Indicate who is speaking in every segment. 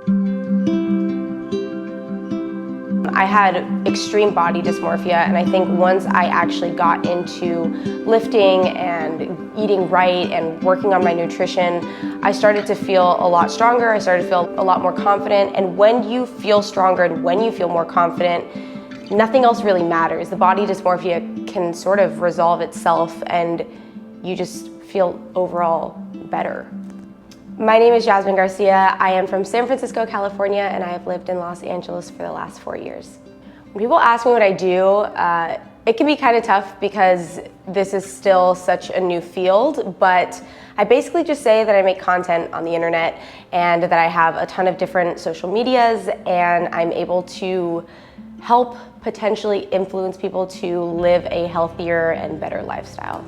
Speaker 1: I had extreme body dysmorphia, and I think once I actually got into lifting and eating right and working on my nutrition, I started to feel a lot stronger. I started to feel a lot more confident, and when you feel stronger and when you feel more confident, nothing else really matters. The body dysmorphia can sort of resolve itself, and you just feel overall better. My name is Jazmine Garcia. I am from San Francisco, California, and I have lived in Los Angeles for the last 4 years. When people ask me what I do, it can be kind of tough because this is still such a new field, but I basically just say that I make content on the internet and that I have a ton of different social medias, and I'm able to help potentially influence people to live a healthier and better lifestyle.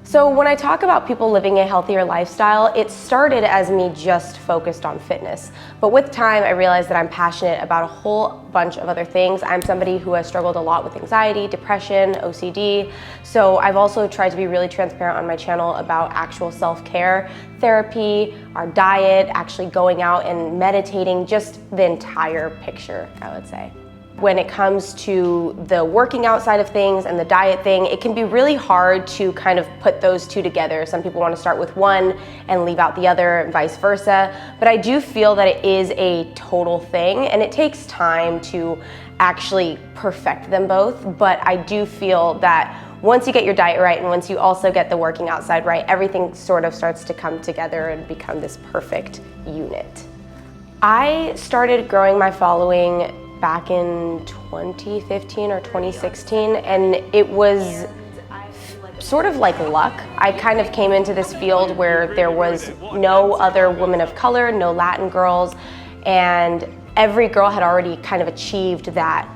Speaker 1: So when I talk about people living a healthier lifestyle, it started as me just focused on fitness. But with time, I realized that I'm passionate about a whole bunch of other things. I'm somebody who has struggled a lot with anxiety, depression, OCD. So I've also tried to be really transparent on my channel about actual self-care, therapy, our diet, actually going out and meditating, just the entire picture, I would say. When it comes to the working out side of things and the diet thing, it can be really hard to kind of put those two together. Some people want to start with one and leave out the other and vice versa. But I do feel that it is a total thing, and it takes time to actually perfect them both. But I do feel that once you get your diet right and once you also get the working out side right, everything sort of starts to come together and become this perfect unit. I started growing my following back in 2015 or 2016, and it was sort of like luck. I kind of came into this field where there was no other women of color, no Latin girls, and every girl had already kind of achieved that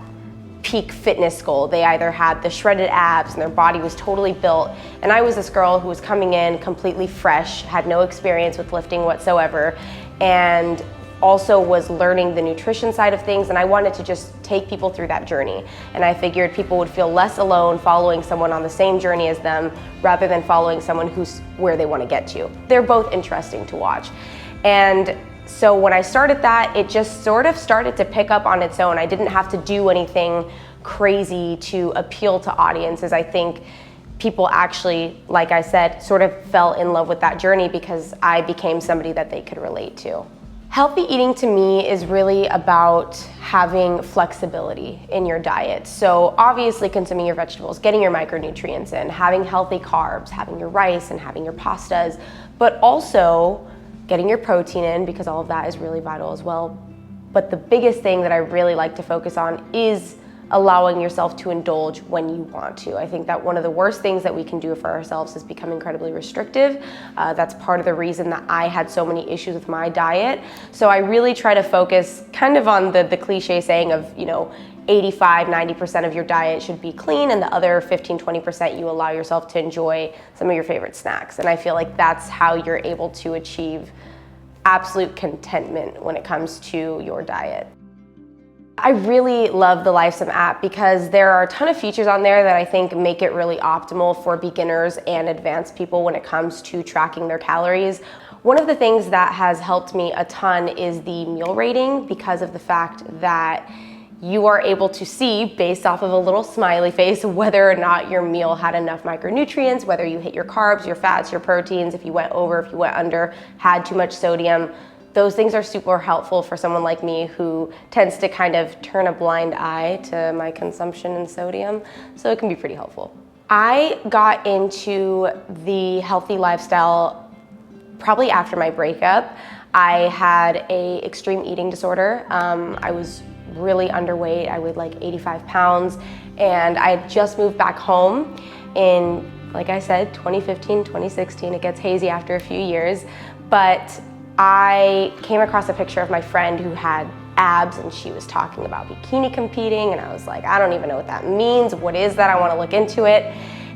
Speaker 1: peak fitness goal. They either had the shredded abs and their body was totally built, and I was this girl who was coming in completely fresh, had no experience with lifting whatsoever, and also was learning the nutrition side of things, and I wanted to just take people through that journey. And I figured people would feel less alone following someone on the same journey as them rather than following someone who's where they want to get to. They're both interesting to watch. And so when I started that, it just sort of started to pick up on its own. I didn't have to do anything crazy to appeal to audiences. I think people actually, like I said, sort of fell in love with that journey because I became somebody that they could relate to. Healthy eating to me is really about having flexibility in your diet. So obviously consuming your vegetables, getting your micronutrients in, having healthy carbs, having your rice and having your pastas, but also getting your protein in because all of that is really vital as well. But the biggest thing that I really like to focus on is allowing yourself to indulge when you want to. I think that one of the worst things that we can do for ourselves is become incredibly restrictive. That's part of the reason that I had so many issues with my diet. So I really try to focus kind of on the cliche saying of, 85, 90% of your diet should be clean, and the other 15, 20% you allow yourself to enjoy some of your favorite snacks. And I feel like that's how you're able to achieve absolute contentment when it comes to your diet. I really love the Lifesum app because there are a ton of features on there that I think make it really optimal for beginners and advanced people when it comes to tracking their calories. One of the things that has helped me a ton is the meal rating because of the fact that you are able to see, based off of a little smiley face, whether or not your meal had enough micronutrients, whether you hit your carbs, your fats, your proteins, if you went over, if you went under, had too much sodium. Those things are super helpful for someone like me who tends to kind of turn a blind eye to my consumption in sodium, so it can be pretty helpful. I got into the healthy lifestyle probably after my breakup. I had an extreme eating disorder. I was really underweight. I weighed like 85 pounds, and I had just moved back home in, like I said, 2015, 2016. It gets hazy after a few years, but I came across a picture of my friend who had abs, and she was talking about bikini competing, and I was like, I don't even know what that means. What is that? I want to look into it.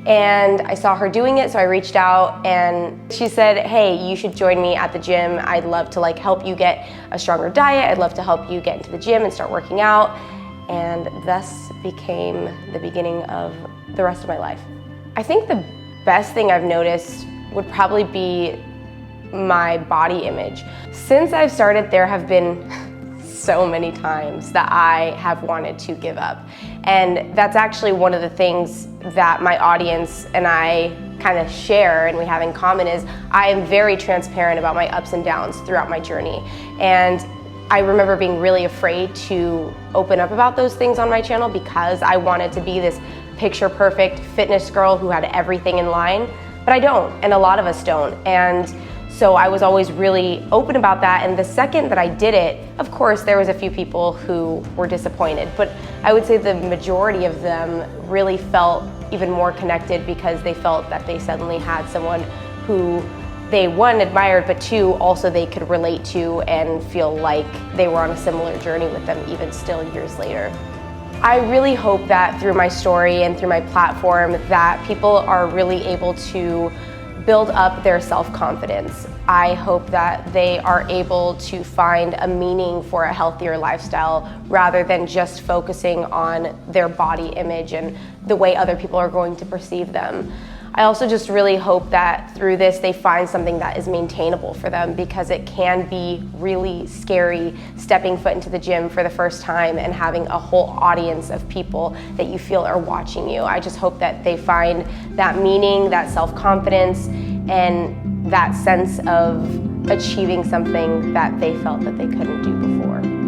Speaker 1: And I saw her doing it, so I reached out, and she said, hey, you should join me at the gym. I'd love to help you get a stronger diet. I'd love to help you get into the gym and start working out. And thus became the beginning of the rest of my life. I think the best thing I've noticed would probably be my body image. Since I've started, there have been so many times that I have wanted to give up. And that's actually one of the things that my audience and I kind of share and we have in common is I am very transparent about my ups and downs throughout my journey. And I remember being really afraid to open up about those things on my channel because I wanted to be this picture perfect fitness girl who had everything in line, but I don't, and a lot of us don't. And so I was always really open about that, and the second that I did it, of course there was a few people who were disappointed, but I would say the majority of them really felt even more connected because they felt that they suddenly had someone who they, one, admired, but two, also they could relate to and feel like they were on a similar journey with them even still years later. I really hope that through my story and through my platform that people are really able to build up their self-confidence. I hope that they are able to find a meaning for a healthier lifestyle rather than just focusing on their body image and the way other people are going to perceive them. I also just really hope that through this they find something that is maintainable for them, because it can be really scary stepping foot into the gym for the first time and having a whole audience of people that you feel are watching you. I just hope that they find that meaning, that self-confidence, and that sense of achieving something that they felt that they couldn't do before.